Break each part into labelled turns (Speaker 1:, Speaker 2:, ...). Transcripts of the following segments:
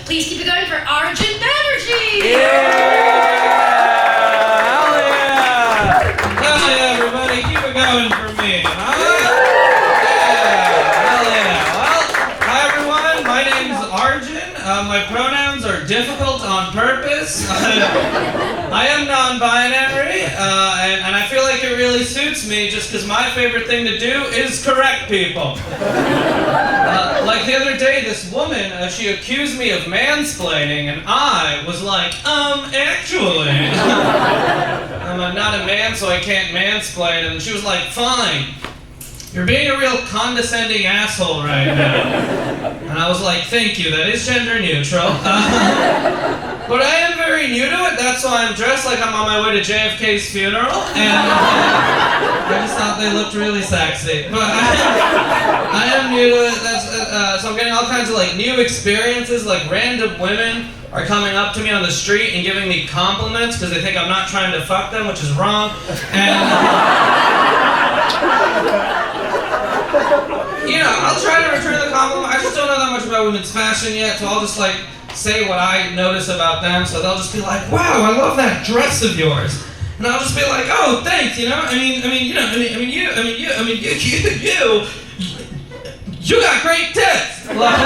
Speaker 1: Please keep it going for Arjun Banerjee!
Speaker 2: Yeah! Hell yeah! Hell yeah, everybody. Keep it going for me. Huh? Yeah! Hell yeah. Well, hi everyone. My name's Arjun. My pronouns are difficult on purpose. I am non-binary, and I feel like it really suits me just because my favorite thing to do is correct people. Like the other day, this woman, she accused me of mansplaining, and I was like, actually, I'm not a man, so I can't mansplain. And she was like, fine, you're being a real condescending asshole right now. And I was like, thank you, that is gender neutral. But I am very new to it, that's why I'm dressed like I'm on my way to JFK's funeral, and I just thought they looked really sexy. But I am new to it, so I'm getting all kinds of like new experiences, like random women are coming up to me on the street and giving me compliments because they think I'm not trying to fuck them, which is wrong. And you know, I'll try to return the compliment. I just don't know that much about women's fashion yet, so I'll just like say what I notice about them. So they'll just be like, "Wow, I love that dress of yours," and I'll just be like, "Oh, thanks." You know, you got great tits. Like,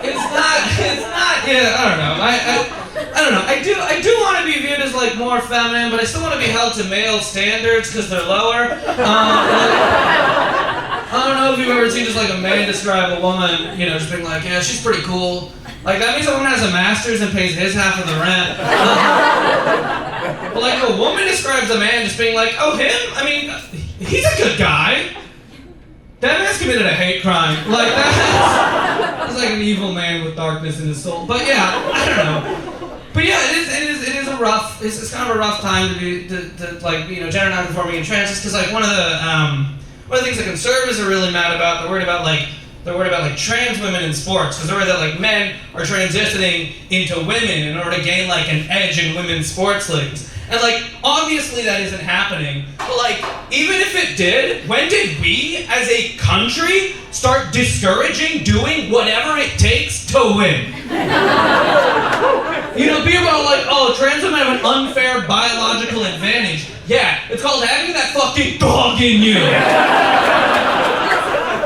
Speaker 2: it's not. Yeah, I don't know. I don't know. I do want to be viewed as like more feminine, but I still want to be held to male standards because they're lower. I don't know if you've ever seen just like a man describe a woman, you know, just being like, yeah, she's pretty cool. Like that means a woman has a master's and pays his half of the rent. But like a woman describes a man just being like, oh, him? I mean, he's a good guy. That man's committed a hate crime. Like that's like an evil man with darkness in his soul. But yeah, I don't know. But yeah, it is a rough. It's kind of a rough time to be to like, you know, gender nonconforming and trans, just because like one of the things that conservatives are really mad about, they're worried about like trans women in sports, because they're worried that like men are transitioning into women in order to gain like an edge in women's sports leagues. And like, obviously that isn't happening, but like, even if it did, when did we, as a country, start discouraging doing whatever it takes to win? You know, people are like, oh, trans women have an unfair biological advantage. Yeah, it's called having that fucking dog in you.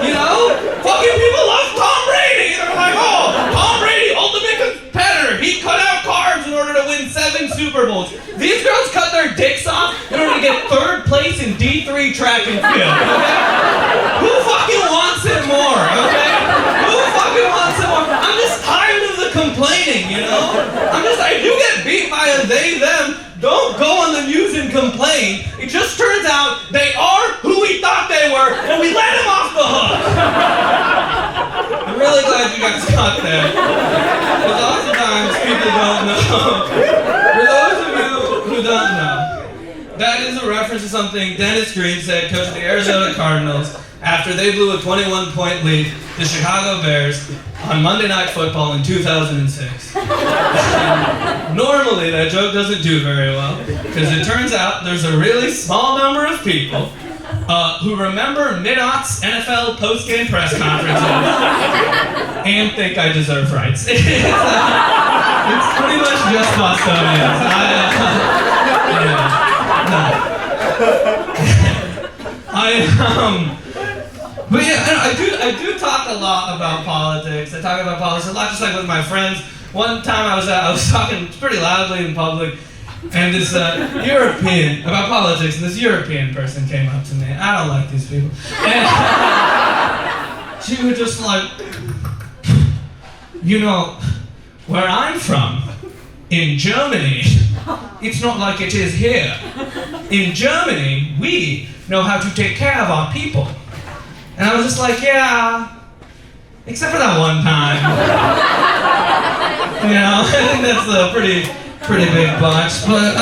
Speaker 2: You know? Fucking people love Tom Brady. They're like, oh, Tom Brady, ultimate competitor. He cut out carbs in order to win 7 Super Bowls. These girls cut their dicks off in order to get 3rd place in D3 track and field, okay? Who fucking wants it more, okay? Who fucking wants it more? I'm just tired of the complaining, you know? I'm just like, if you get beat by a they, them, don't go on the news and complain. It just turns out they are who we thought they were, and we let them off the hook. I'm really glad you guys got there. Because oftentimes people don't know. For those of you who don't know, that is a reference to something Dennis Green said, coach of the Arizona Cardinals, after they blew a 21-point lead to the Chicago Bears on Monday Night Football in 2006. Normally, that joke doesn't do very well, because it turns out there's a really small number of people who remember mid-aughts NFL post-game press conferences and think I deserve rights. It's pretty much just Bostonians. But yeah, I do talk a lot about politics. I talk about politics a lot, just like with my friends. One time I was talking pretty loudly in public, and this European, about politics, and this European person came up to me. I don't like these people. And she was just like, you know, where I'm from, in Germany, it's not like it is here. In Germany, we know how to take care of our people. And I was just like, yeah, except for that one time. You know, I think that's a pretty big bunch, but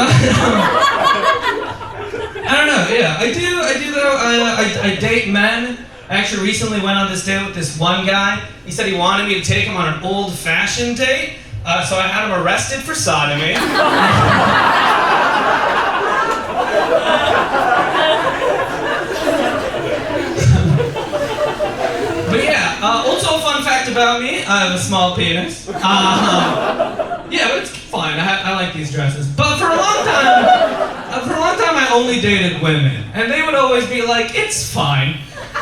Speaker 2: I don't know, yeah, I do though, I date men. I actually recently went on this date with this one guy. He said he wanted me to take him on an old-fashioned date, so I had him arrested for sodomy. But yeah, also a fun fact about me. I have a small penis. Yeah, but it's fine. I like these dresses. But for a long time, I only dated women, and they would always be like, "It's fine."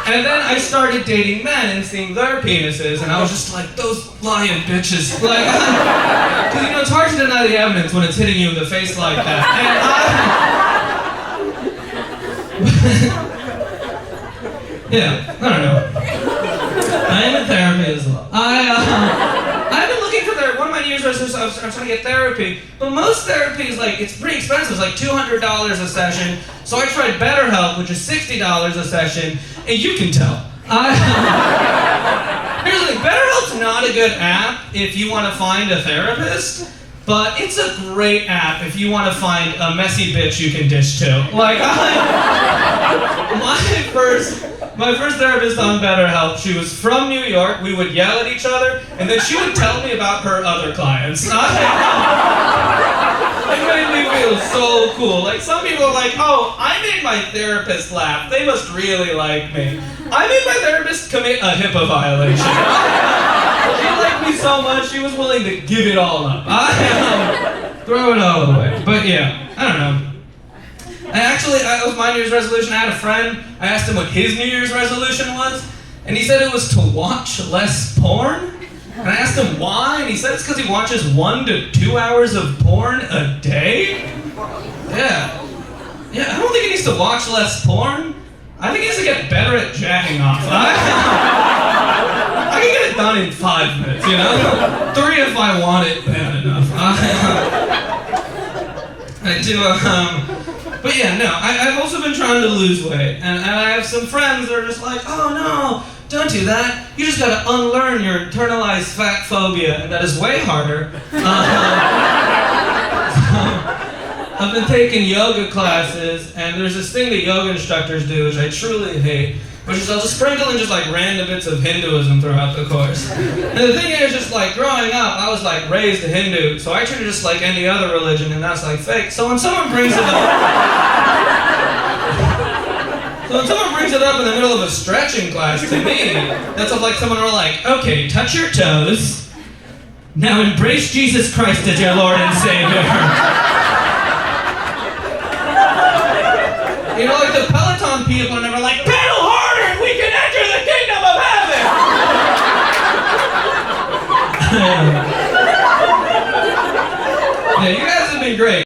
Speaker 2: And then I started dating men and seeing their penises, and I was just like, "Those lying bitches!" Like, because it's hard to deny the evidence when it's hitting you in the face like that. And yeah, I don't know. I am in therapy as well. I've been looking for therapy. One of my New Year's resolutions, I'm trying to get therapy. But most therapy is like, it's pretty expensive. It's like $200 a session. So I tried BetterHelp, which is $60 a session. And you can tell. Here's the thing, BetterHelp's not a good app if you want to find a therapist. But it's a great app if you want to find a messy bitch you can dish to. Like, my first therapist on BetterHelp, she was from New York. We would yell at each other, and then she would tell me about her other clients. It made me feel so cool. Like, some people are like, "Oh, I made my therapist laugh. They must really like me." I made my therapist commit a HIPAA violation. She liked me so much, she was willing to give it all up. Throw it all away. But yeah, I don't know. That was my New Year's resolution. I had a friend, I asked him what his New Year's resolution was, and he said it was to watch less porn. And I asked him why, and he said it's because he watches 1 to 2 hours of porn a day? Yeah, I don't think he needs to watch less porn. I think he needs to get better at jacking off. I can get it done in 5 minutes, 3 if I want it bad enough. I do, but yeah, no, I've also been trying to lose weight, and I have some friends that are just like, "Oh no, don't do that. You just gotta unlearn your internalized fat phobia," and that is way harder. I've been taking yoga classes, and there's this thing that yoga instructors do, which I truly hate, which is they'll just sprinkle in just like random bits of Hinduism throughout the course. And the thing is, just like growing up, I was like raised a Hindu, so I treat it just like any other religion, and that's like fake. So when someone brings it up in the middle of a stretching class to me, that's like someone were like, "Okay, touch your toes. Now embrace Jesus Christ as your Lord and Savior." Like the Peloton people are never like, "Pedal harder and we can enter the kingdom of heaven!"